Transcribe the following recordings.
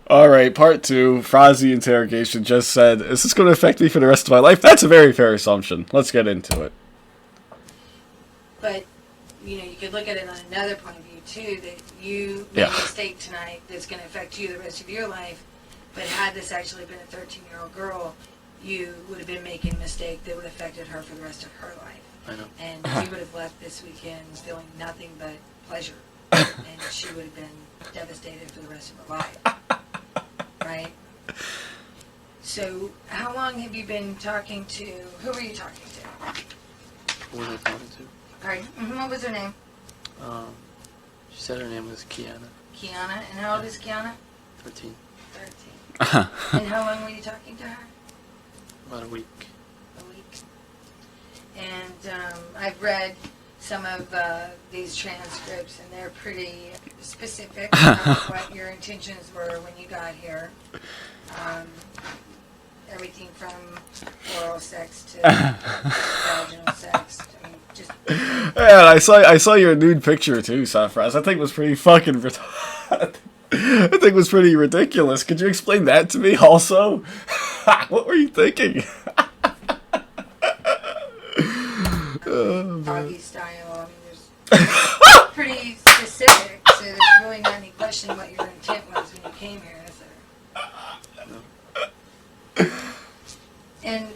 All right, part two. Frazi Interrogation just said, "Is this going to affect me for the rest of my life?" That's a very fair assumption. Let's get into it. But, you could look at it on another point of view, too, that you made a mistake tonight that's going to affect you the rest of your life. But had this actually been a 13-year-old girl, you would have been making a mistake that would have affected her for the rest of her life. I know. And she would have left this weekend feeling nothing but pleasure. And she would have been devastated for the rest of her life. Right? So, how long have you been talking to... Who were you talking to? Who was I talking to? Pardon? What was her name? She said her name was Kiana. Kiana. And how old is Kiana? 13. 13. And how long were you talking to her? About a week. A week. And I've read some of these transcripts, and they're pretty specific about what your intentions were when you got here. Everything from oral sex to vaginal sex. I mean, just... Yeah, I saw your nude picture too, Safraz. I think it was pretty fucking I think it was pretty ridiculous. Could you explain that to me also? What were you thinking? Doggy style. I mean, there's pretty specific, so there's really not any question what your intent was when you came here, is there? And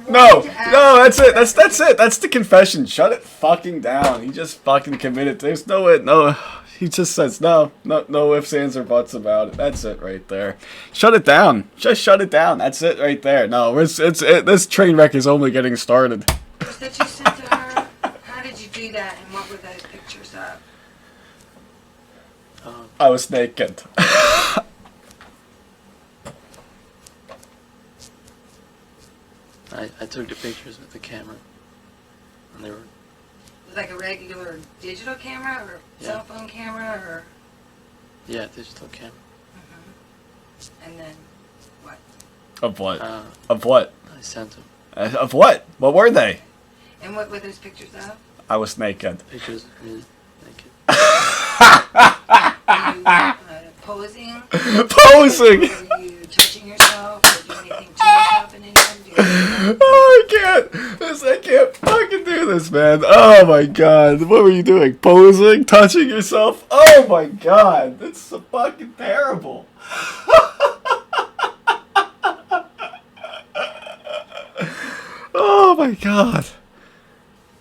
No, that's it. That's it. That's the confession. Shut it fucking down. He just fucking committed. There's no. He just says no ifs, ands, or buts about it. That's it right there. Shut it down. Just shut it down. That's it right there. No, this train wreck is only getting started. Was that you sent to her? How did you do that, and what were those pictures of? I was naked. I took the pictures with the camera, and they were... Like a regular digital camera, or cell phone camera, or... Yeah, digital camera. And then, what? Of what? Of what? I sent them. Of what? What were they? And what were those pictures of? I was naked. Pictures of me naked. Were you posing? Posing! Were you touching yourself? Were you doing anything to yourself in any way? Oh, I can't fucking do this, man. Oh my god. What were you doing? Posing? Touching yourself? Oh my god. That's so fucking terrible. Oh my god.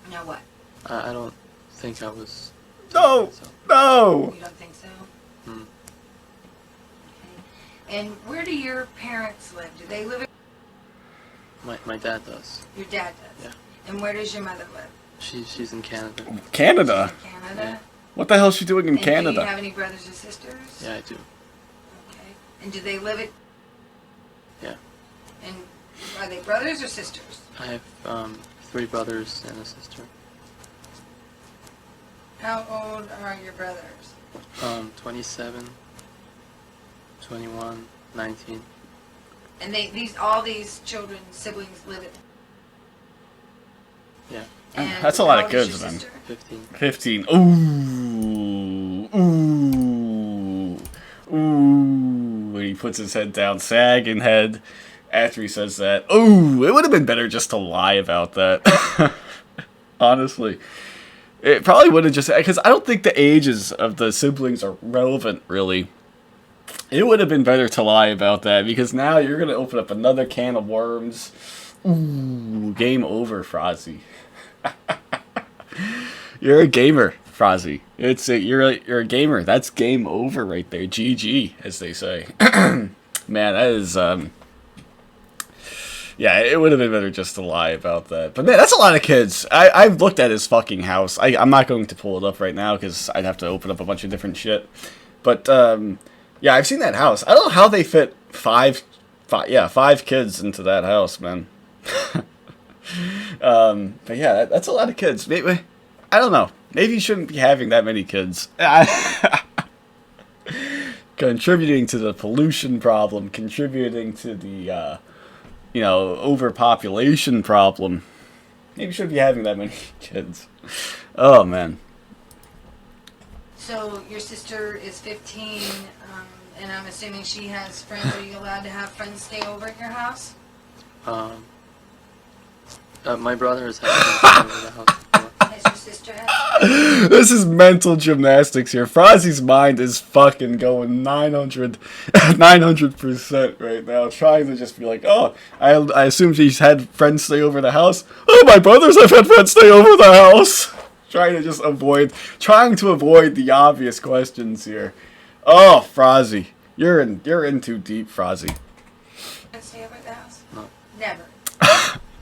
Now what? I don't think I was... No! No! You don't think so? Hmm. Okay. And where do your parents live? Do they live in... My dad does. Your dad does? Yeah. And where does your mother live? She's in Canada. Canada? She's in Canada? Yeah. What the hell is she doing in And do you Canada? have any brothers or sisters? Yeah, I do. Okay. And do they live at... Yeah. And are they brothers or sisters? I have 3 brothers and a sister. How old are your brothers? 27, 21, 19. And all these children, siblings live at... Yeah. And That's a lot how of old is kids, your man. sister? 15. 15. Ooh. When he puts his head down, sagging head, after he says that. Ooh, it would have been better just to lie about that. Honestly. It probably would have just... Because I don't think the ages of the siblings are relevant, really. It would have been better to lie about that, because now you're going to open up another can of worms. Ooh, game over, Frazi. You're a gamer, Frazi. You're a gamer. That's game over right there. GG, as they say. Man, that is yeah, it would have been better just to lie about that. But man, that's a lot of kids. I've looked at his fucking house. I'm not going to pull it up right now because I'd have to open up a bunch of different shit. But yeah, I've seen that house. I don't know how they fit five kids into that house, man. But yeah, that's a lot of kids. Maybe, I don't know. Maybe you shouldn't be having that many kids. Contributing to the pollution problem, contributing to the, overpopulation problem. Maybe you shouldn't be having that many kids. Oh, man. So your sister is 15, And I'm assuming she has friends. Are you allowed to have friends stay over at your house? My brother has had friends over the house before. Has your sister had? This is mental gymnastics here. Frozzie's mind is fucking going 900% right now, trying to just be like, oh, I assume she's had friends stay over the house. Oh, my brothers have had friends stay over the house. Trying to avoid the obvious questions here. Oh, Frozzie, you're in too deep, Frozzie. Friends stay over at the house? No. Never.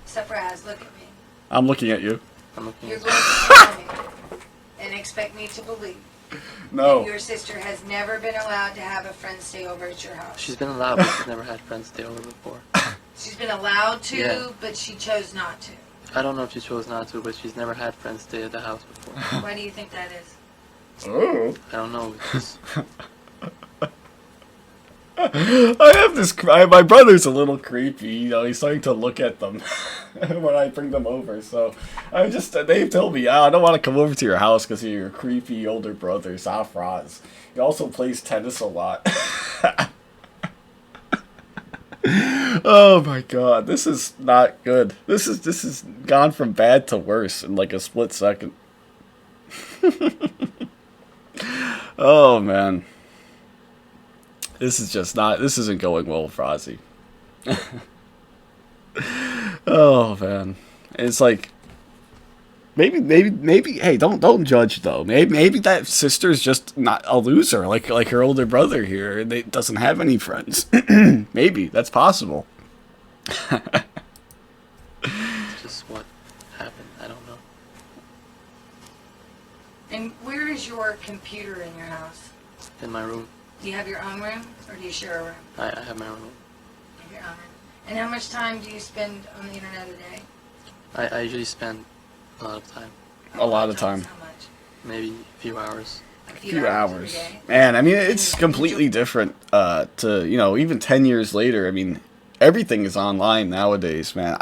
Safraz, look at me. I'm looking at you. I'm looking You're at going to tell me and expect me to believe No. that your sister has never been allowed to have a friend stay over at your house. She's been allowed, but she's never had friends stay over before. She's been allowed to, Yeah. but she chose not to. I don't know if she chose not to, but she's never had friends stay at the house before. Why do you think that is? Oh. I don't know. It's just, My brother's a little creepy, you know, he's starting to look at them when I bring them over, so they've told me, I don't want to come over to your house because of your creepy older brother, Safraz. He also plays tennis a lot. Oh my god, this is not good. This is gone from bad to worse in like a split second. Oh man. This isn't going well, Frozzie. Oh man, it's like maybe. Hey, don't judge though. Maybe that sister's just not a loser, like her older brother here. They doesn't have any friends. Maybe that's possible. it's just what happened. I don't know. And where is your computer in your house? In my room. Do you have your own room, or do you share a room? I have my own room. You have your own room. And how much time do you spend on the internet a day? I usually spend a lot of time. A lot of time. How much? Maybe a few hours. A Few hours. every day? Man, I mean, it's completely different to, you know, even 10 years later. I mean, everything is online nowadays, man.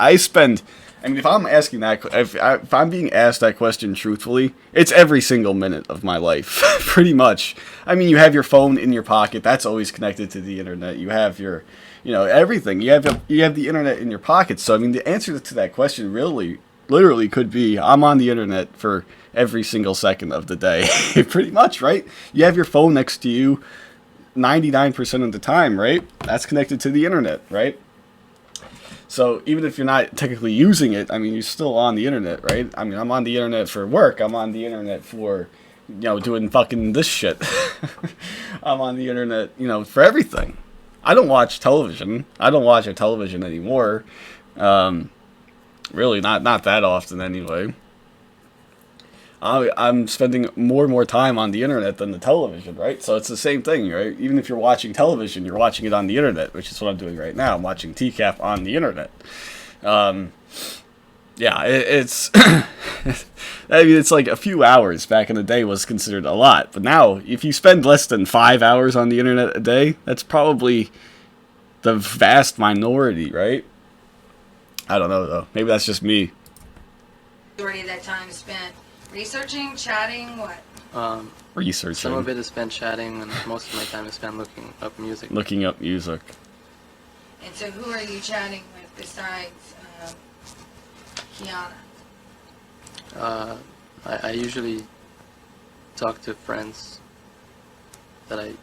If I'm asking if I'm being asked that question truthfully, it's every single minute of my life, pretty much. I mean, you have your phone in your pocket. That's always connected to the internet. You have your, you know, everything. You have the internet in your pocket. So, I mean, the answer to that question really, literally could be, I'm on the internet for every single second of the day. Pretty much, right? You have your phone next to you 99% of the time, right? That's connected to the internet, right? So even if you're not technically using it, I mean, you're still on the internet, right? I mean, I'm on the internet for work. I'm on the internet for, you know, doing fucking this shit. I'm on the internet, you know, for everything. I don't watch television. I don't watch a television anymore. Really, not that often anyway. I'm spending more and more time on the internet than the television, right? So it's the same thing, right? Even if you're watching television, you're watching it on the internet, which is what I'm doing right now. I'm watching TCAP on the internet. Yeah, it's... I mean, it's like a few hours back in the day was considered a lot. But now, if you spend less than 5 hours on the internet a day, that's probably the vast minority, right? I don't know, though. Maybe that's just me. Majority of that time is spent researching, chatting, what? Researching. Some of it is spent chatting, and most of my time is spent looking up music. Looking up music. And so who are you chatting with besides Kiana? I usually talk to friends that I've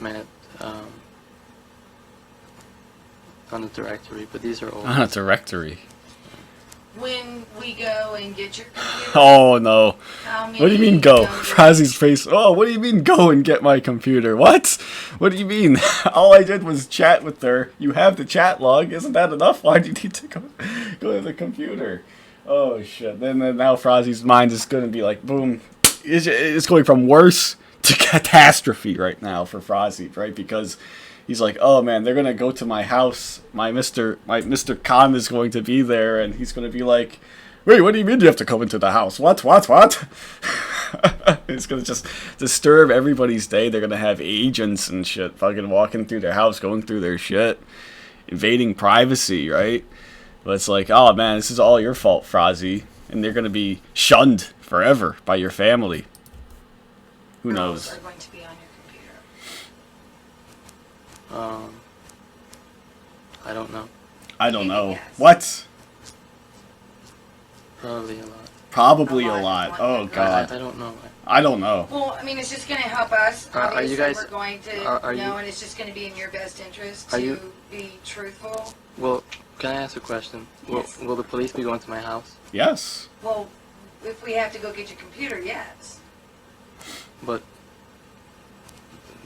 met on the directory, but these are all On a directory. When we go and get your computer, Oh, no. how many What do you mean go? do you- Frazzie's face. Oh, what do you mean go and get my computer? What? What do you mean? All I did was chat with her. You have the chat log. Isn't that enough? Why do you need to go to the computer? Oh, shit. Then now Frazzie's mind is going to be like, boom. It's going from worse to catastrophe right now for Frazzie, right? Because he's like, oh man, they're gonna go to my house. My Mr. Khan is going to be there, and he's gonna be like, wait, what do you mean you have to come into the house? What? It's gonna just disturb everybody's day. They're gonna have agents and shit fucking walking through their house, going through their shit, invading privacy, right? But it's like, oh man, this is all your fault, Frazzie, and they're gonna be shunned forever by your family. Who knows? Are going to be on your computer. I don't know. I don't Take a know. guess. What? Probably a lot. Probably a A lot, lot. one Oh that god. I don't know. I don't know. Well, I mean, it's just going to help us. Are Obviously, you guys- we're going to are know, you- and it's just going to be in your best interest Are to you- be truthful. Well, can I ask a question? Yes. Will the police be going to my house? Yes. Well, if we have to go get your computer, yes. But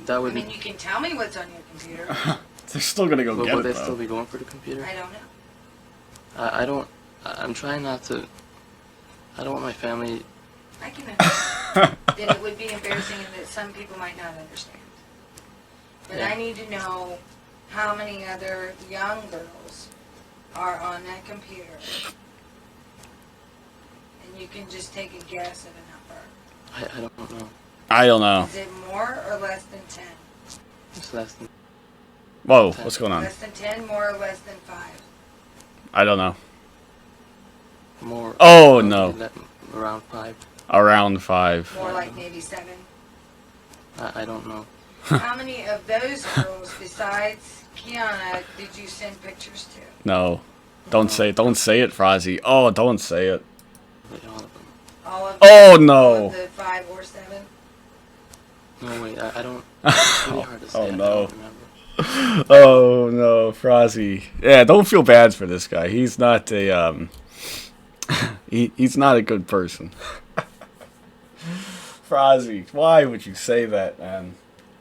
that I would mean, be. you can tell me what's on your computer. They're still gonna go But get would it they still though. be going for the computer? I don't know. I don't. I'm trying not to. I don't want my family. I can understand that it would be embarrassing and that some people might not understand. But Yeah. I need to know how many other young girls are on that computer. And you can just take a guess at a number. I don't know. I don't know. Is it more or less than 10? It's less than. Whoa, what's going on? Less than 10, more or less than 5? I don't know. More. Oh, no. Around 5. Around 5. More like maybe 7? I don't know. How many of those girls besides Kiana did you send pictures to? No. Don't say it, Frozzy. Oh, don't say it. Wait, all of them. All of Oh, them? no. All of the 5 or 7? No, wait. I don't. It's really hard to say. Oh, I no. don't remember. Oh no, Frozzy. Yeah, don't feel bad for this guy. He's not a he's not a good person. Frozzy, why would you say that, man?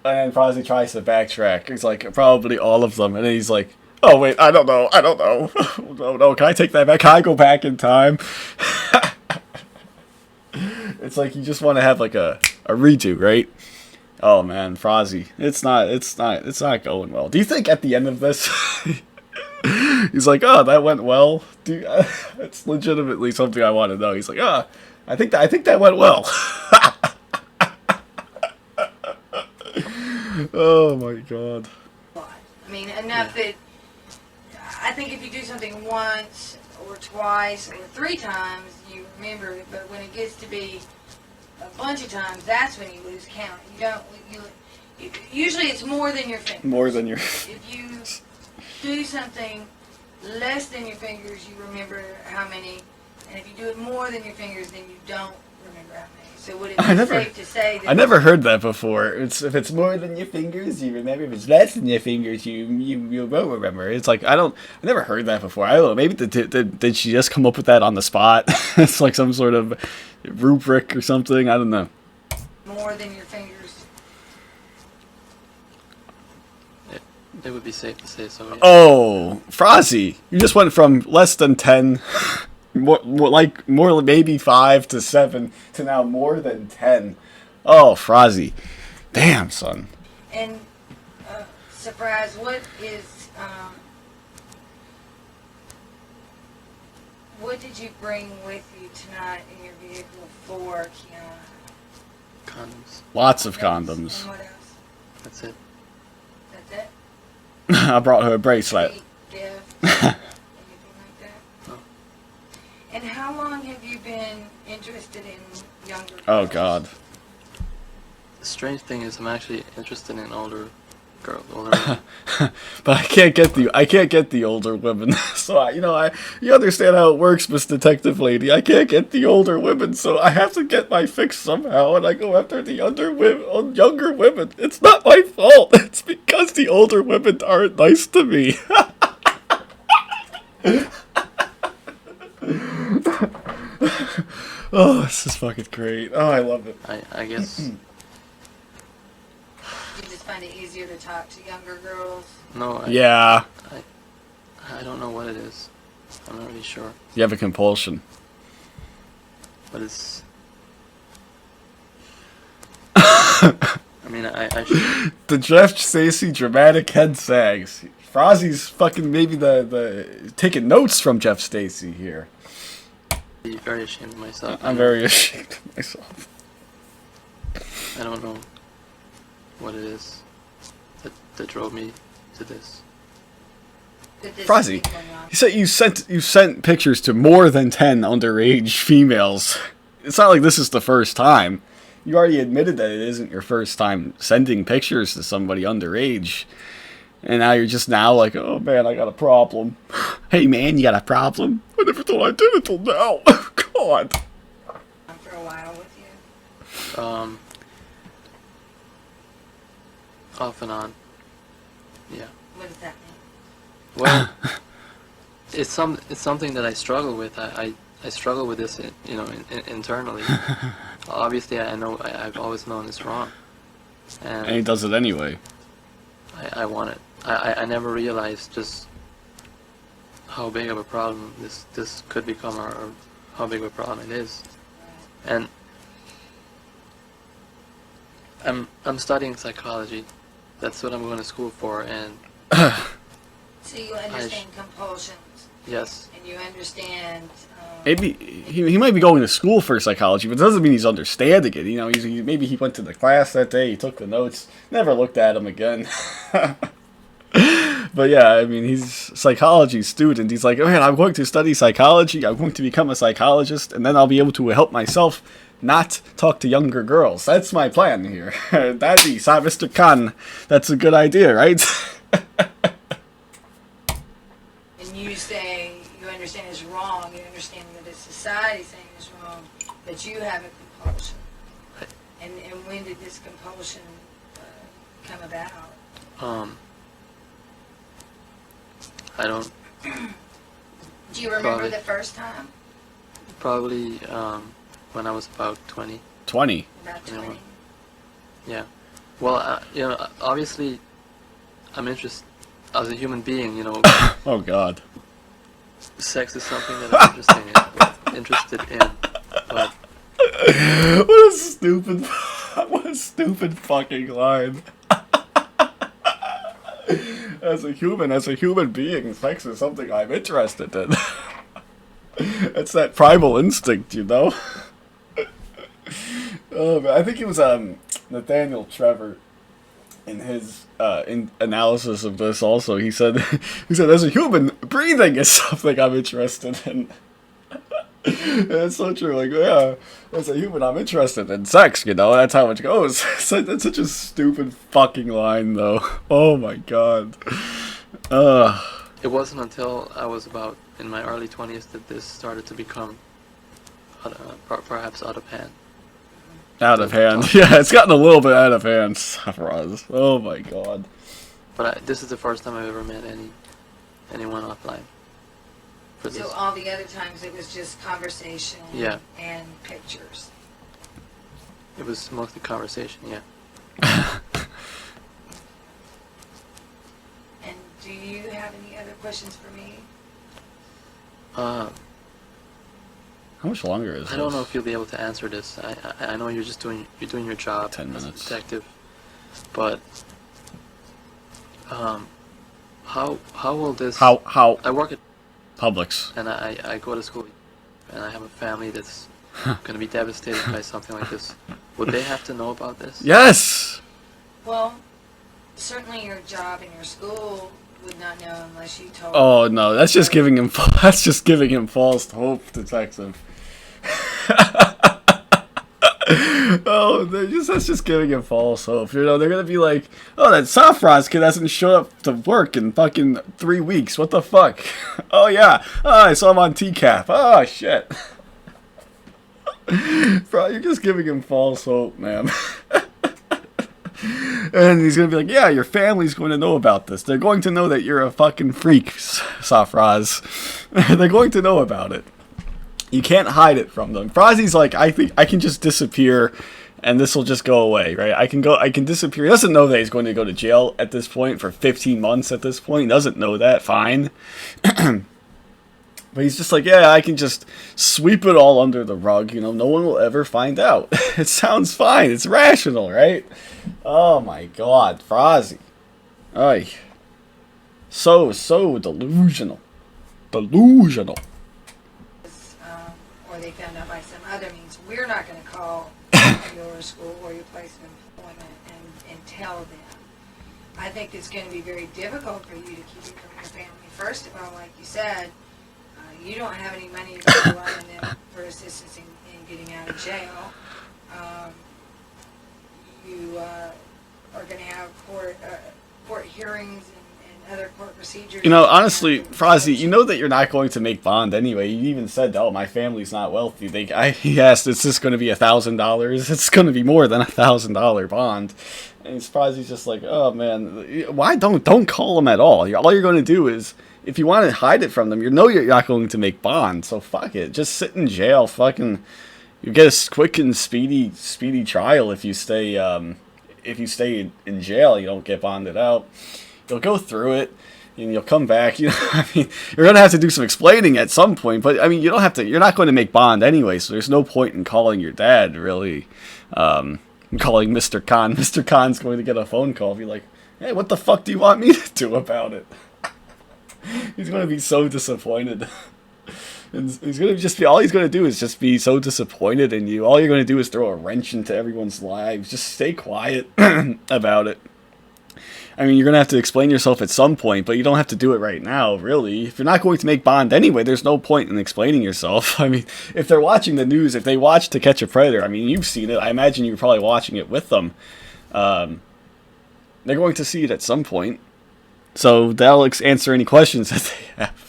And Frozzy tries to backtrack. He's like, probably all of them, and then he's like, oh wait, I don't know. No, can I take that back? Can I go back in time? It's like you just want to have like a redo, right? Oh man, Frozzy, it's not going well. Do you think at the end of this, he's like, oh, that went well? It's legitimately something I want to know. He's like, oh, I think that went well. Oh my god. I mean, enough that I think if you do something once or twice or 3 times, you remember it. But when it gets to be a bunch of times, that's when you lose count. Usually it's more than your fingers. More than your. If you do something less than your fingers, you remember how many. And if you do it more than your fingers, then you don't remember how many. So would it be safe to say that... I never heard that before. If it's more than your fingers, you remember. If it's less than your fingers, you won't remember. It's like I never heard that before. I don't know. Maybe did she just come up with that on the spot? It's like some sort of rubric or something. I don't know. More than your fingers. It would be safe to say so. Yeah. Oh, Frozzy, you just went from less than 10, more maybe 5 to 7 to now more than 10. Oh, Frozzy, damn son. And Safraz, what did you bring with you tonight in your vehicle for Kiana? Condoms. Lots of And condoms. what else? That's it. That's it? I brought her a bracelet. Treat, gift, anything like that? No. And how long have you been interested in younger girls? Oh God. The strange thing is, I'm actually interested in older girls, older women. But I can't get the older women. So you understand how it works, Miss Detective Lady. I can't get the older women, so I have to get my fix somehow, and I go after the younger women. It's not my fault. It's because the older women aren't nice to me. Oh, this is fucking great. Oh, I love it. I guess. You just find it easier to talk to younger girls? No. Yeah, I don't know what it is. I'm not really sure. you have a compulsion. But it's. I mean, I should. The Jeff Stacy dramatic head sags. Frozzy's fucking maybe the taking notes from Jeff Stacy here. Be very ashamed of myself. I'm very ashamed of myself. I don't know what it is that drove me to this. That this Frozzy, is going on? you said you sent pictures to more than 10 underage females. It's not like this is the first time. You already admitted that it isn't your first time sending pictures to somebody underage. And now you're just now like, oh man, I got a problem. Hey man, you got a problem? I never thought I did it till now. God. For a while with you? Off and on. Yeah. What does that mean? Well, it's something that I struggle with. I struggle with this, internally. Obviously, I know I've always known it's wrong, And he does it anyway. I want it. I never realized just how big of a problem this could become, or how big of a problem it is. And I'm studying psychology. That's what I'm going to school for, and So you understand compulsions, yes. and you understand. Maybe he might be going to school for psychology, but it doesn't mean he's understanding it. You know, maybe he went to the class that day, he took the notes, never looked at them again. But yeah, I mean, he's a psychology student. He's like, oh man, I'm going to study psychology. I'm going to become a psychologist, and then I'll be able to help myself not talk to younger girls. That's my plan here. That'd be, Mr. Khan. That's a good idea, right? And you say you understand it's wrong. You understand that it's society saying it's wrong, but you have a compulsion. And when did this compulsion come about? I don't. Do you remember the first time? Probably when I was about 20. 20. About 20. Yeah. Well, obviously, I'm interested as a human being. Oh God. Sex is something that I'm interested in. But what a stupid fucking line. As a human being, sex is something I'm interested in. It's that primal instinct, you know? Oh, man. I think it was Nathaniel Trevor in his analysis of this also. He said, as a human, breathing is something I'm interested in. It's so true. Like, yeah, as a human, I'm interested in sex, you know? That's how it goes. That's such a stupid fucking line, though. Oh my God. It wasn't until I was about in my early 20s that this started to become perhaps out of hand. Out of hand. Yeah, it's gotten a little bit out of hand, Safraz. Oh my God. But this is the first time I've ever met anyone offline. So all the other times it was just conversation and pictures. It was mostly conversation, yeah. And do you have any other questions for me? How much longer is this? I don't know if you'll be able to answer this. I know you're just doing your job 10 as a minutes. detective, but how will this? How? I work at Publix. and I go to school, and I have a family that's going to be devastated by something like this. Would they have to know about this? Yes. Well, certainly your job and your school would not know unless you told. Oh no, that's just giving him. That's just giving him false hope, detective. Oh, that's just giving him false hope. You know, they're gonna be like, oh, that Safraz kid hasn't showed up to work in fucking 3 weeks. What the fuck? Oh yeah, I saw him on TCAP. Oh shit. Bro, you're just giving him false hope, man. And he's gonna be like, yeah, your family's going to know about this. They're going to know that you're a fucking freak, Safraz. They're going to know about it. You can't hide it from them. Frazi's like, I think I can just disappear and this will just go away, right? I can disappear. He doesn't know that he's going to go to jail at this point for 15 months at this point. He doesn't know that, fine. But he's just like, yeah, I can just sweep it all under the rug, you know, no one will ever find out. It sounds fine, it's rational, right? Oh my God, Frazi. Ay. So delusional. Delusional. Or they found out by some other means. We're not going to call your school or your place of employment and tell them. I think it's going to be very difficult for you to keep it from your family. First of all, like you said, you don't have any money to rely on them for assistance in getting out of jail. You are going to have court hearings other court procedures. You know, honestly, Frozzy, you know that you're not going to make bond anyway. You even said, "Oh, my family's not wealthy." He asked, "Is this going to be $1,000?" It's going to be more than $1,000 bond. And Frozzy's just like, "Oh man, why don't call them at all? All you're going to do is, if you want to hide it from them, you know you're not going to make bond. So fuck it, just sit in jail. Fucking, you get a quick and speedy trial if you stay in jail. You don't get bonded out. You'll go through it." And you'll come back. You know, I mean, you're gonna have to do some explaining at some point. But I mean, you don't have to. You're not going to make bond anyway, so there's no point in calling your dad. Really, calling Mr. Khan. Mr. Khan's going to get a phone call. Be like, "Hey, what the fuck do you want me to do about it?" He's going to be so disappointed. And he's going to just be. All he's going to do is just be so disappointed in you. All you're going to do is throw a wrench into everyone's lives. Just stay quiet about it. I mean, you're going to have to explain yourself at some point, but you don't have to do it right now, really. If you're not going to make bond anyway, there's no point in explaining yourself. I mean, if they're watching the news, if they watch To Catch a Predator, I mean, you've seen it. I imagine you're probably watching it with them. They're going to see it at some point. So that'll answer any questions that they have.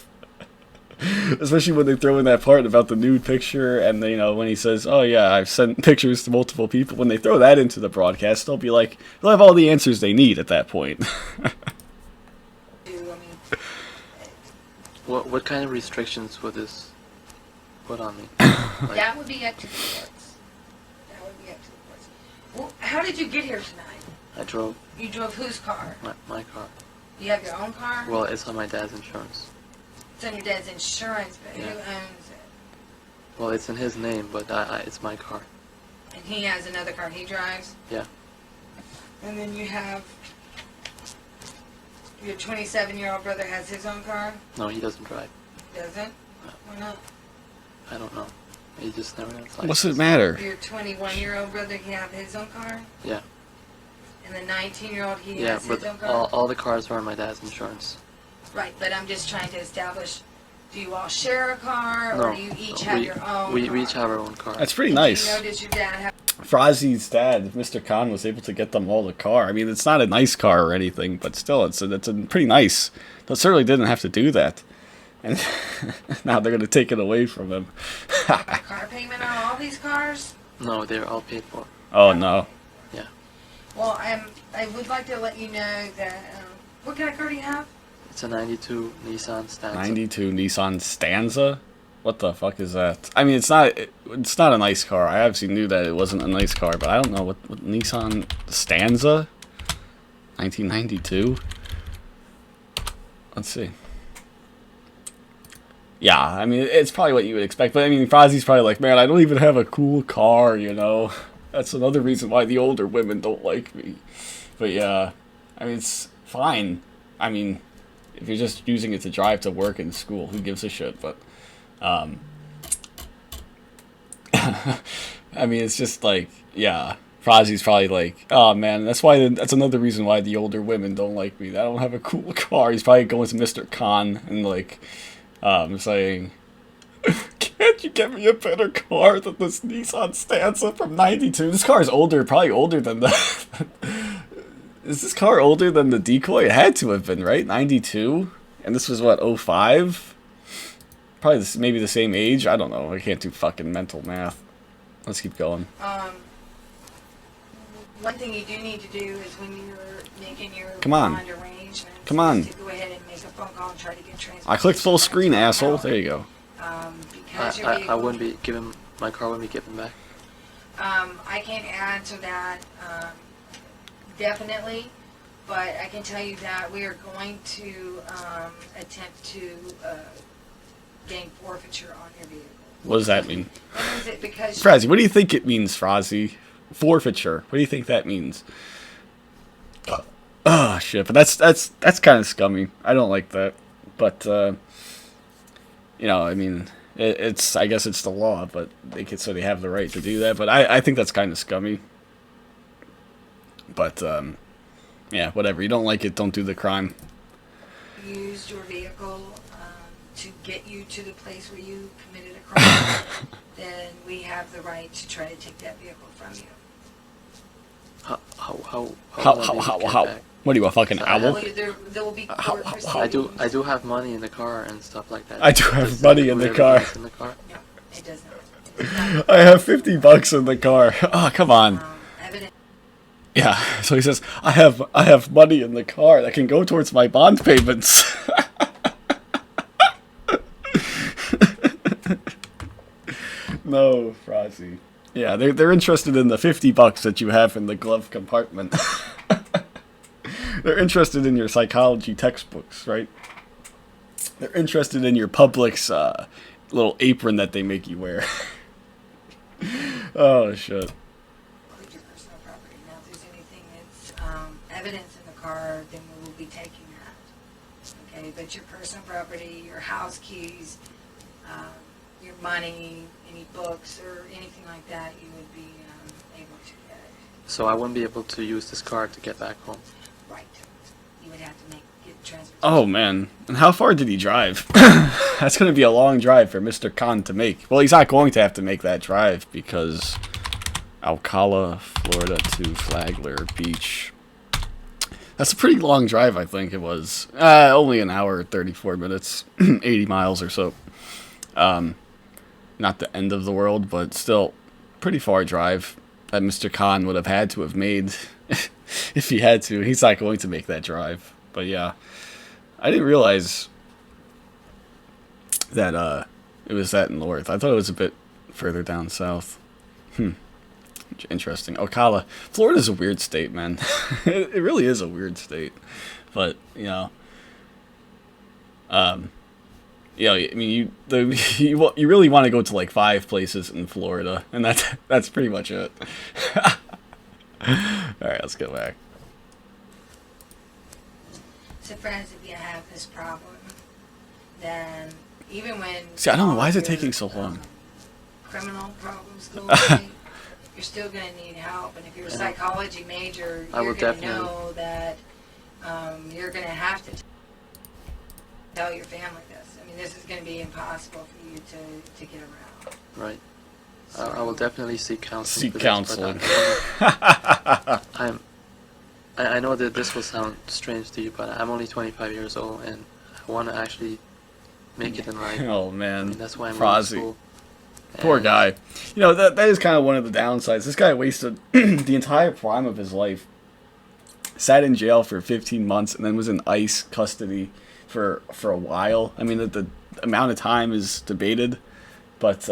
Especially when they throw in that part about the nude picture, and you know, when he says, "Oh yeah, I've sent pictures to multiple people." When they throw that into the broadcast, they'll be like, they'll have all the answers they need at that point. What kind of restrictions would this put on me? That would be up to the courts. That would be up to the courts. Well, how did you get here tonight? I drove. You drove whose car? My car. You have your own car? Well, it's on my dad's insurance. It's on your dad's insurance, but Yeah. who owns it? Well, it's in his name, but it's my car. And he has another car he drives? Yeah. And then you have your 27-year-old brother has his own car? No, he doesn't drive. Doesn't? No. Why not? I don't know. He just never has license. What's it matter? Your 21-year-old brother, he have his own car? Yeah. And the 19-year-old, he Yeah, has but his own car? all the cars are on my dad's insurance. Right, but I'm just trying to establish, do you all share a car, No. or do you each have your own we car? each have our own car. That's pretty And nice. Do you know, does your dad have... Frozzy's dad, Mr. Khan, was able to get them all a car. I mean, it's not a nice car or anything, but still, it's a pretty nice. They certainly didn't have to do that. And now they're going to take it away from him. a car payment on all these cars? No, they're all paid for. Oh, no. Yeah. Well, I would like to let you know that, what kind of car do you have? It's a 92 Nissan Stanza. 92 Nissan Stanza? What the fuck is that? I mean, it's not a nice car. I obviously knew that it wasn't a nice car, but I don't know what Nissan Stanza? 1992? Let's see. Yeah, I mean, it's probably what you would expect, but I mean, Frozzy's probably like, man, I don't even have a cool car, you know? That's another reason why the older women don't like me. But yeah, I mean, it's fine. I mean, if you're just using it to drive to work and school, who gives a shit? But, I mean, it's just like, yeah, Frozzy's probably like, oh man, that's another reason why the older women don't like me. I don't have a cool car. He's probably going to Mr. Khan and like, saying, can't you get me a better car than this Nissan Stanza from 92? This car is older, probably older than that. Is this car older than the Decoy? It had to have been, right? 92? And this was, what, 05? Probably maybe the same age? I don't know. I can't do fucking mental math. Let's keep going. One thing you do need to do is when you're making your Come on. bond arrangements, Come on. is to go ahead and make a phone call and try to get transportation. I clicked full screen, asshole. There you go. Because your I vehicle, wouldn't be given, my car wouldn't be given back. I can't add to that, definitely, but I can tell you that we are going to attempt to gain forfeiture on your vehicle. What does that mean? What is it? Because Frozzy, what do you think it means, Frozzy? Forfeiture. What do you think that means? Oh, shit. But that's kind of scummy. I don't like that. But, you know, I mean, I guess it's the law, but they have the right to do that. But I think that's kind of scummy. But, yeah, whatever. You don't like it, don't do the crime. used your vehicle to get you to the place where you committed a crime, then we have the right to try to take that vehicle from you. How will I be get back? What are you, a fucking So owl? There will be How- court how- I do proceedings. have money in the car and stuff like that. I do have Does money that in the include car. everything that's in the car? No, it does not. It does not. I have $50 in the car. Oh, come on. Evidence. Yeah. So he says, I have money in the car that can go towards my bond payments. No, Frosty. Yeah, they're interested in the $50 that you have in the glove compartment. They're interested in your psychology textbooks, right? They're interested in your Publix little apron that they make you wear. Oh shit. Include your personal property. Now, if there's anything that's evidence in the car, then we will be taking that. Okay, but your personal property, your house keys, your money, any books or anything like that, you would be able to get. So I wouldn't be able to use this car to get back home. Right. You would have to get transportation. Oh man, and how far did he drive? That's going to be a long drive for Mr. Khan to make. Well, he's not going to have to make that drive because Alcala, Florida to Flagler Beach. That's a pretty long drive, I think it was. Only an hour, 34 minutes, 80 miles or so. Not the end of the world, but still pretty far drive that Mr. Khan would have had to have made if he had to. He's not going to make that drive. But yeah, I didn't realize that it was that north. I thought it was a bit further down south. Interesting. Ocala. Florida's a weird state, man. It really is a weird state. But, yeah, I mean, you really want to go to like 5 places in Florida, and that's pretty much it. All right, let's go back. So, friends, if you have this problem, then even when See, I don't know, why is it your, taking so long? Criminal problems go away, you're still going to need help. And if you're a psychology major, I will you're going to definitely- know that you're going to have to tell your family this. I mean, this is going to be impossible for you to get around. Right. So, I will definitely seek counseling. Seek for this, but counseling. I know that this will sound strange to you, but I'm only 25 years old, and I want to actually make it in life. Oh I man, mean, that's why I'm going to Frozzy. school. Poor And guy. That is kind of one of the downsides. This guy wasted the entire prime of his life. Sat in jail for 15 months and then was in ICE custody for a while. I mean, the amount of time is debated, but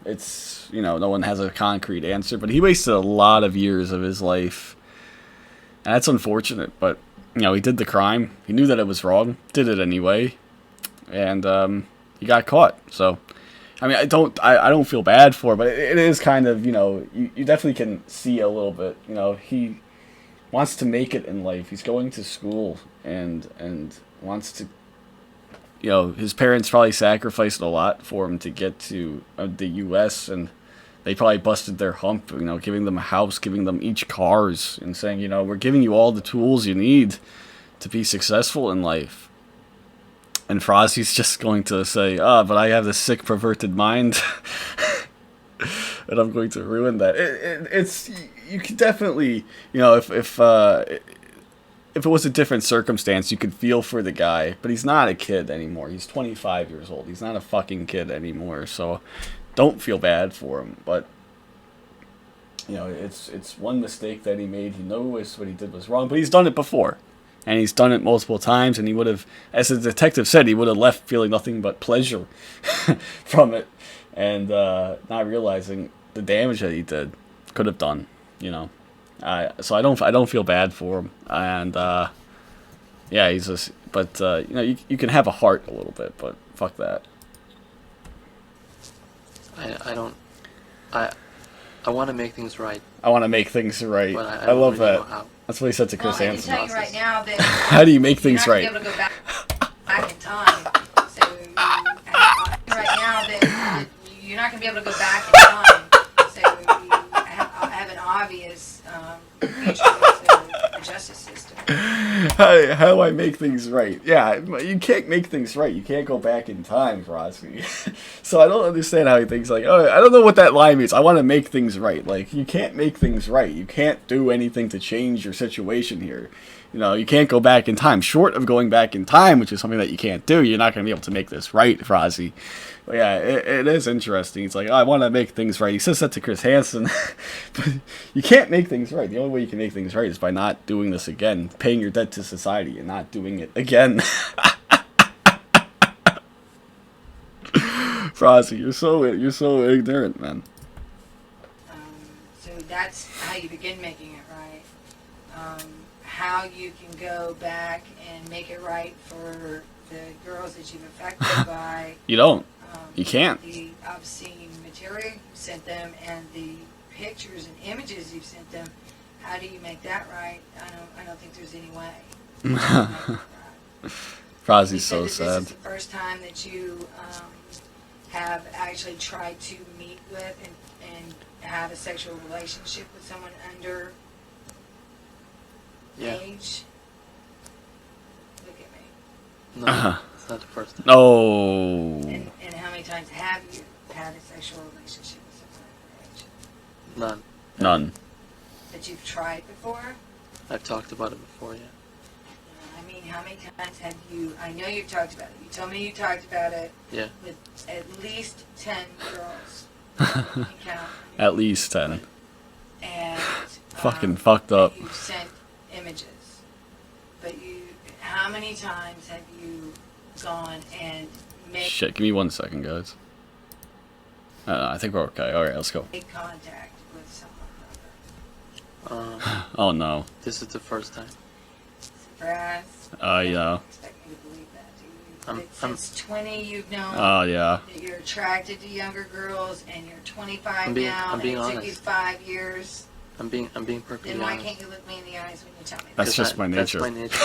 it's, no one has a concrete answer. But he wasted a lot of years of his life. And that's unfortunate, but, he did the crime. He knew that it was wrong, did it anyway, and he got caught, so... I mean, I don't feel bad for it, but it is kind of, you definitely can see a little bit, he wants to make it in life. He's going to school and wants to, his parents probably sacrificed a lot for him to get to the U.S., and they probably busted their hump, giving them a house, giving them each cars, and saying, we're giving you all the tools you need to be successful in life. And Frozzy's just going to say, but I have this sick, perverted mind, and I'm going to ruin that. It's you could definitely, if it was a different circumstance, you could feel for the guy, but he's not a kid anymore. He's 25 years old. He's not a fucking kid anymore. So, don't feel bad for him. But it's one mistake that he made. He knows what he did was wrong, but he's done it before. And he's done it multiple times, and he would have, as the detective said, he would have left feeling nothing but pleasure from it, and not realizing the damage that he could have done, So I don't feel bad for him, and yeah, he's just, but you can have a heart a little bit, but fuck that. I want to make things right. I want to make things right. But I don't love really that. know how. That's what he said to Chris I can Hansen. tell you right now that How do you make things you're right? not going to be able to go back in time. So right now that you're not going to be able to go back in time. So I have an obvious future with the justice system. How do I make things right? Yeah, you can't make things right. You can't go back in time, Frosty. So I don't understand how he thinks like, oh, I don't know what that line means. I want to make things right. Like, you can't make things right. You can't do anything to change your situation here. You know, you can't go back in time. Short of going back in time, which is something that you can't do, you're not going to be able to make this right, Frazzy. But yeah, it is interesting. He's like, oh, I want to make things right. He says that to Chris Hansen. But you can't make things right. The only way you can make things right is by not doing this again, paying your debt to society and not doing it again. Frazzy, you're so ignorant, man. So that's how you begin making it right. How you can go back and make it right for the girls that you've affected by. You don't. You can't. The obscene material you sent them and the pictures and images you've sent them. How do you make that right? I don't think there's any way. Frazzy's so sad. This is the first time that you have actually tried to meet with and have a sexual relationship with someone under age. Look at me. No, it's not the first time. No. And how many times have you had a sexual relationship with someone under age? None. That you've tried before? I've talked about it before, yeah. I mean, how many times have you, I know you've talked about it. You told me you talked about it with at least 10 girls. You count. At least 10. And fucking fucked up. you've sent images. But how many times have you gone and made Shit, give me 1 second, guys. I think we're okay. Alright, let's go. contact with someone? Oh no. This is the first time. Safraz? Yeah. Expect me to believe that, do you? I'm- That since 20 you've known Oh yeah. that you're attracted to younger girls and you're 25 I'm being now and it took you honest. 5 years, I'm being perfectly then why honest. can't you look me in the eyes when you tell me that? That's just my nature. That's my nature.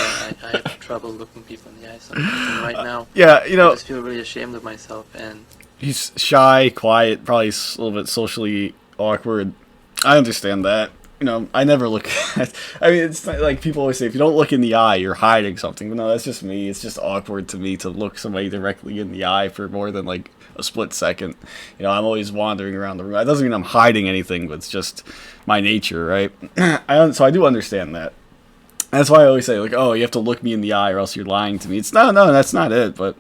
I have trouble looking people in the eyes sometimes. And right now, Yeah, you I know, just feel really ashamed of myself. And he's shy, quiet, probably a little bit socially awkward. I understand that. You know, I never look at... I mean, it's like people always say, if you don't look in the eye, you're hiding something. But no, that's just me. It's just awkward to me to look somebody directly in the eye for more than, like, a split second. You know, I'm always wandering around the room. That doesn't mean I'm hiding anything, but it's just my nature, right? So I do understand that. That's why I always say, like, oh, you have to look me in the eye or else you're lying to me. It's no, that's not it. But,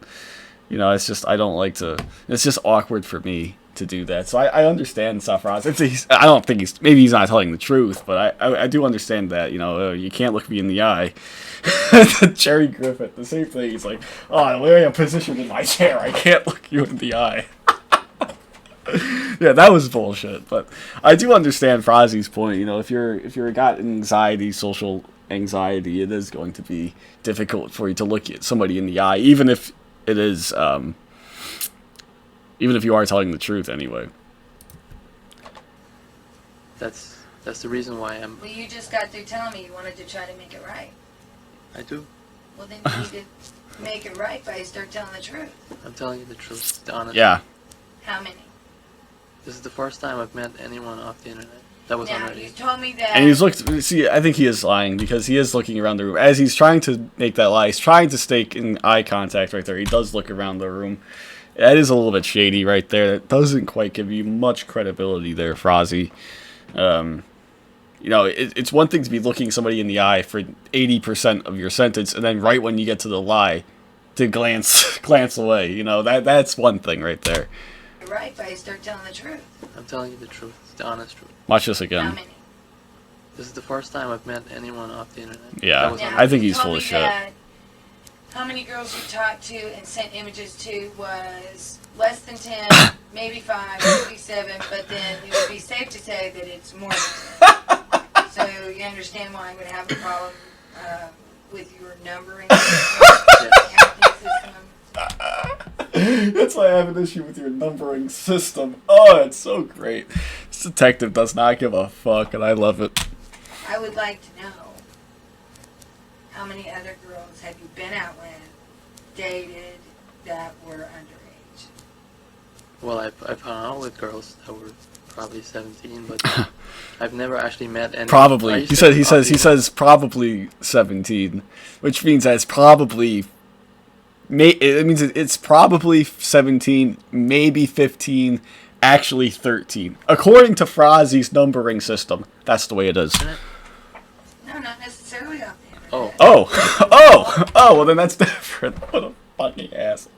you know, it's just, I don't like to... It's just awkward for me to do that. So I understand Safraz. I don't think maybe he's not telling the truth, but I do understand that, you know, you can't look me in the eye. Jerry Griffith, the same thing. He's like, oh, the way I'm positioned in my chair, I can't look you in the eye. Yeah, that was bullshit. But I do understand Frazzy's point. You know, if you're got anxiety, social anxiety, it is going to be difficult for you to look at somebody in the eye, even if it is, even if you are telling the truth anyway. that's the reason why I'm... Well, you just got through telling me you wanted to try to make it right. I do. Well, then you need to make it right by start telling the truth. I'm telling you the truth, the honest Yeah. How many? This is the first time I've met anyone off the internet that was Now, underage. you told me that... And he's see, I think he is lying because he is looking around the room. As he's trying to make that lie, he's trying to stake in eye contact right there. He does look around the room. That is a little bit shady right there. That doesn't quite give you much credibility there, Frazzy. You know, it's one thing to be looking somebody in the eye for 80% of your sentence, and then right when you get to the lie, to glance away. You know, that's one thing right there. Right by start telling the truth. I'm telling you the truth, the honest truth. Watch this How again. many? This is the first time I've met anyone off the internet. Yeah. that was Now, I think you he's told full me of shit. that how many girls you talked to and sent images to was less than 10, maybe 5, maybe 7, but then it would be safe to say that it's more than 10. So you understand why I'm going to have a problem with your numbering system, counting system. That's why I have an issue with your numbering system. Oh, it's so great. This detective does not give a fuck, and I love it. I would like to know how many other girls have you been out with, dated, that were underage? Well, I've hung out with girls that were probably 17, but I've never actually met any. Probably. He says probably 17, which means that it's probably. It means it's probably 17, maybe 15, actually 13. According to Frazzy's numbering system, that's the way it is. No, not necessarily off the internet. Oh. Well then that's different. What a fucking asshole.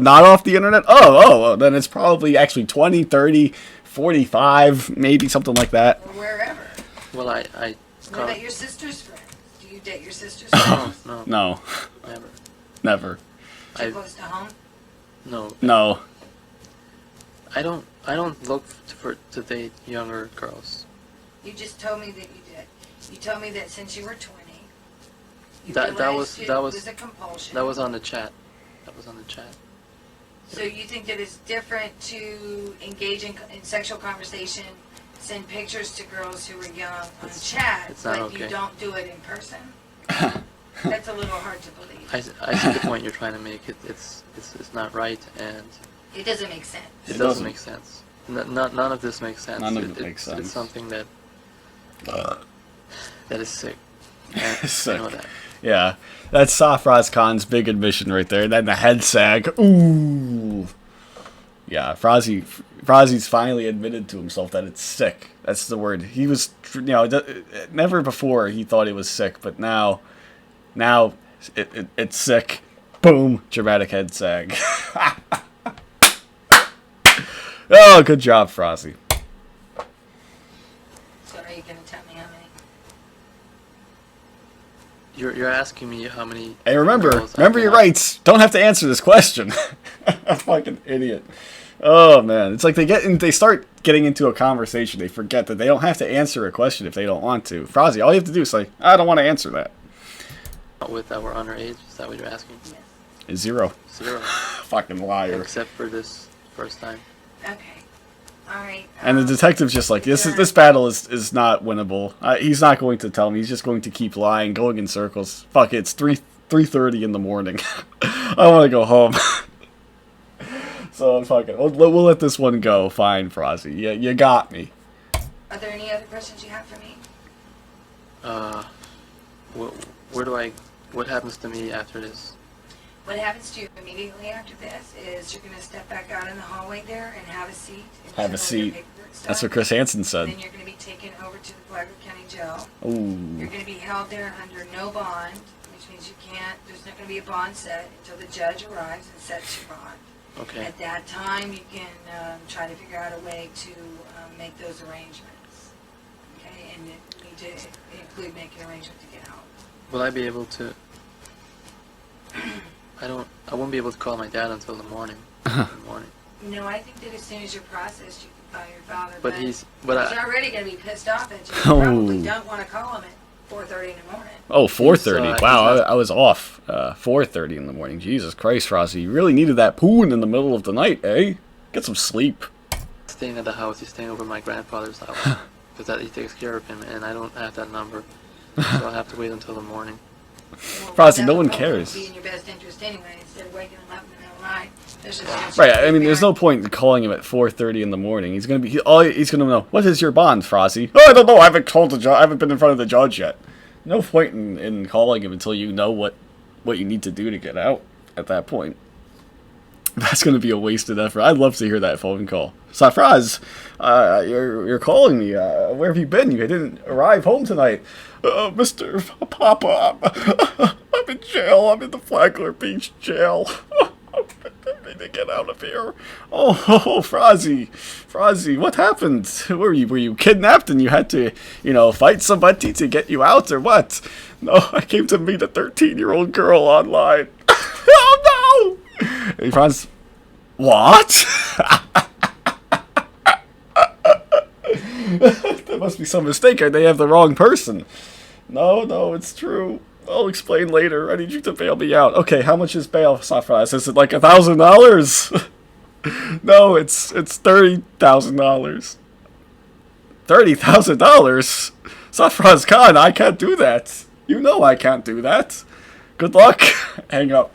Not off the internet? Then it's probably actually 20, 30, 45, maybe something like that. Or wherever. Well, I What about your sister's friends? Do you date your sister's friends? No, No, never. never. Too close to home? No, No. I don't look to date younger girls. You just told me that you did. You told me that since you were 20, you That realized was it was a compulsion. That was on the chat. So you think that it's different to engage in sexual conversation, send pictures to girls who are young on chat, it's not but okay. you don't do it in person? That's a little hard to believe. I see the point you're trying to make. It's not right, and It doesn't make sense. it doesn't make sense. None of this makes sense. None of it makes sense. It's something that is sick. And Sick. You know that. Yeah, that's Safraz Khan's big admission right there. And then the head sag. Ooh. Yeah, Frazi's finally admitted to himself that it's sick. That's the word. He was, never before he thought it was sick, but now it's sick. Boom, dramatic head sag. Oh, good job, Frazi. So are you going to tell me how many? You're asking me how many. Hey, remember girls your rights. Don't have to answer this question. I'm fucking idiot. Oh man, it's like they start getting into a conversation. They forget that they don't have to answer a question if they don't want to. Frazi, all you have to do is say, I don't want to answer that. With that were underage? Is that what you're asking? Yes. It's 0. 0. Fucking liar. Except for this first time. Okay. All right. And the detective's just like, this battle is not winnable. He's not going to tell me. He's just going to keep lying, going in circles. Fuck it, it's 3:30 in the morning. I want to go home. So fuck it. We'll let this one go. Fine, Frazi. You got me. Are there any other questions you have for me? What happens to me after this? What happens to you immediately after this is you're going to step back out in the hallway there and have a seat. And Have a fill out your seat. paperwork stuff. That's what Chris Hansen said. Then you're going to be taken over to the Flagler County Jail. Ooh. You're going to be held there under no bond, which means you can't, there's not going to be a bond set until the judge arrives and sets your bond. Okay. At that time, you can try to figure out a way to make those arrangements. Okay, and you need to include making an arrangement to get out. Will I be able to? I won't be able to call my dad until the morning. No, I think that as soon as you're processed, you can call your father. But he's already going to be pissed off at you. You probably don't want to call him at 4:30 in the morning. Oh, 4:30. Wow, he's not- I was off. 4:30 in the morning. Jesus Christ, Frazi. You really needed that poon in the middle of the night, eh? Get some sleep. staying at the house. He's staying over at my grandfather's house because he takes care of him, and I don't have that number, so I'll have to wait until the morning. Frazi, no one That would cares. be in your best interest anyway, instead of waking him up in the middle of the night. There's just no Right, chance I mean, he'd there's be no back. point in calling him at 4:30 in the morning. He's gonna know. What is your bond, Frazi? Oh, I don't know. I haven't told the judge. I haven't been in front of the judge yet. No point in calling him until you know what you need to do to get out. At that point, that's gonna be a wasted effort. I'd love to hear that phone call. Safraz, you're calling me. Where have you been? You didn't arrive home tonight. Mr. Papa, I'm in jail. I'm in the Flagler Beach jail. I need to get out of here. Oh, Frazi, what happened? Were you kidnapped and you had to, fight somebody to get you out, or what? No, I came to meet a 13-year-old girl online. Oh no! Hey, Franz, what? There must be some mistake. They have the wrong person. No, it's true. I'll explain later. I need you to bail me out. Okay, how much is bail, Safraz? Is it like $1,000? No, it's $30,000. $30,000? Safraz Khan, I can't do that. You know I can't do that. Good luck. Hang up.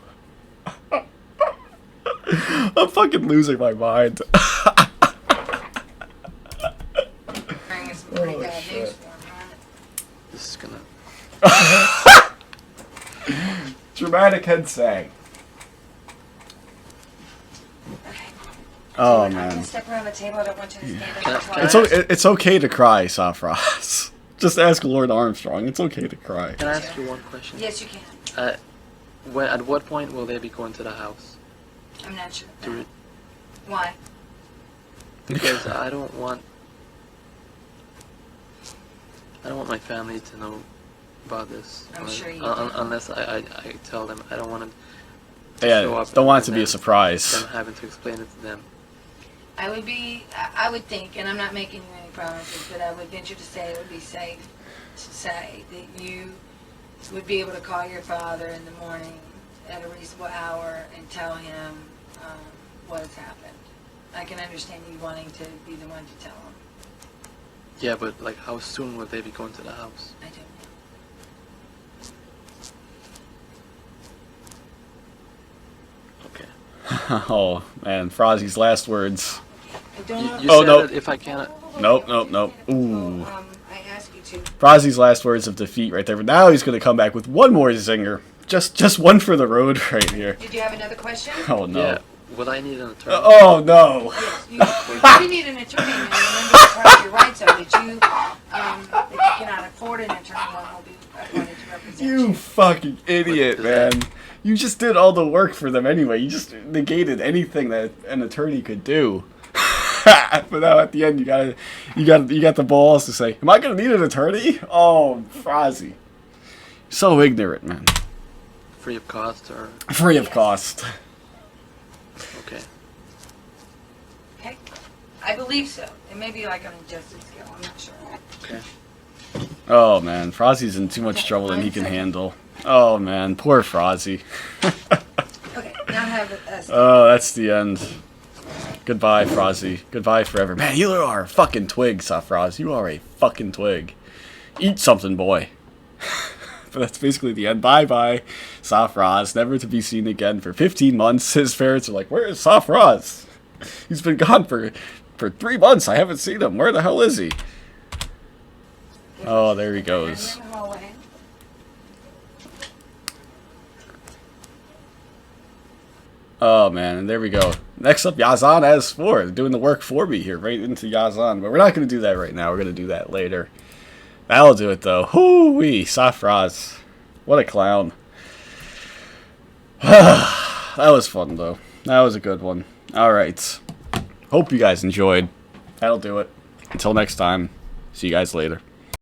I'm fucking losing my mind. Bringing some pretty bad shit. news for him, huh? This is gonna. Dramatic head sag. Okay. Oh I'm man. gonna step around the table. I don't want you to stand up and Can I- talk. It's okay to cry, Safraz. Just ask Lord Armstrong. It's okay to cry. Can I ask you one question? Yes, you can. At what point will they be going to the house? I'm not sure. To Why? Because I don't want my family to know about this. I'm sure you unless I tell them. I don't want to show Yeah, up don't want it and to be a then surprise. them having to explain it to them. I would think, and I'm not making you any promises, but I would venture to say it would be safe to say that you would be able to call your father in the morning at a reasonable hour and tell him what has happened. I can understand you wanting to be the one to tell him. Yeah, but like, how soon will they be going to the house? I don't know. Okay. Oh, man. Frozzy's last words. I don't know. You Oh, said no. that if I cannot. Nope, nope, nope. Ooh. I ask you to. Frozzy's last words of defeat right there. But now he's going to come back with one more zinger. Just one for the road right here. Did you have another question? Oh, no. Yeah. Would I need an attorney? Oh, no. Yes, you need an attorney, and remember what part of your rights are that you cannot afford an attorney, one will be appointed to represent you. You fucking idiot, man. You just did all the work for them anyway. You just negated anything that an attorney could do. But now at the end, you got the balls to say, "Am I gonna need an attorney?" Oh, Frozzy, so ignorant, man. Free of cost or Free of cost. okay. Okay? I believe so. It may be like on a justice scale. I'm not sure. Okay. Oh man, Frozzy's in too much trouble than he can handle. Oh man, poor Frozzy. Okay, now have us. Oh, that's the end. Goodbye, Frozzy. Goodbye forever. Man, you are a fucking twig, Safraz. You are a fucking twig. Eat something, boy. But that's basically the end. Bye-bye, Safraz. Never to be seen again for 15 months. His parents are like, where is Safraz? He's been gone for 3 months. I haven't seen him. Where the hell is he? Oh, there he goes. Oh, man, and there we go. Next up, Yazan as 4. Doing the work for me here, right into Yazan. But we're not going to do that right now. We're going to do that later. That'll do it, though. Hoo-wee, Safraz. What a clown. That was fun, though. That was a good one. Alright. Hope you guys enjoyed. That'll do it. Until next time, see you guys later.